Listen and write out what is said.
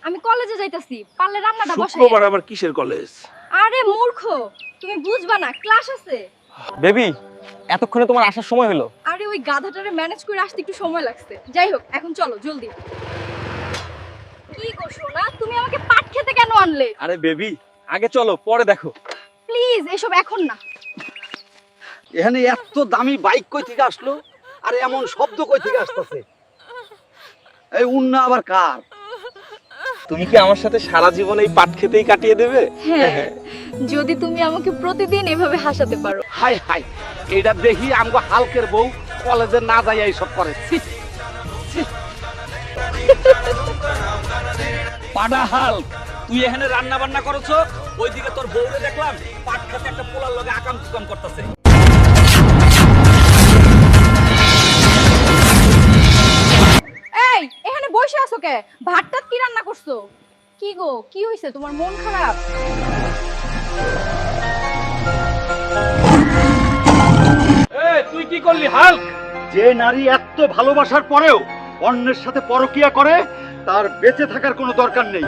আমি কলেজে যাইতাছি, পারলে রান্নাটা বসাই। শুক্রবার আবার কিসের কলেজ? আরে মূর্খ, তুমি বুঝবা না, ক্লাস আছে। বেবি, এতক্ষণে তোমার আসার সময় হলো। আরে ওই গাধাটারে ম্যানেজ করে আসতে একটু সময় লাগছে। যাই হোক, এখন চলো জলদি। কি গো সোনা, তুমি আমাকে পাট খেতে কেন আনলে? আরে বেবি, আগে চলো, পরে দেখো। প্লিজ এসব এখন না। এখানে এত দামি বাইক কই থেকে আসলো? আর এমন শব্দ কই থেকে আসতেছে? এই উন্না আবার কার? তুমি কি আমার সাথে সারা জীবন এই পাট খেতেই কাটিয়ে দেবে? হ্যাঁ, যদি তুমি আমাকে প্রতিদিন এভাবে হাসাতে পারো। হাই হাই, এটা দেখি আমগো হালকের বউ কলেজে না যাই এইসব করে। ছি, ছি। পাডা হাল্ক, তুই এখানে রান্না বান্না করছ, ওইদিকে তোর বউরে দেখলাম পাট খেতে একটা পোলার লগে আকাম কুকাম করতেছে। এই, এখানে বসে আছো কে? ভাতটা কি রান্না করছো? কি গো, কি হইছে, তোমার মন খারাপ? এই তুই কি করলি হাল্ক? যে নারী এত ভালোবাসার পরেও অন্যের সাথে পরকিয়া করে, তার বেঁচে থাকার কোনো দরকার নেই।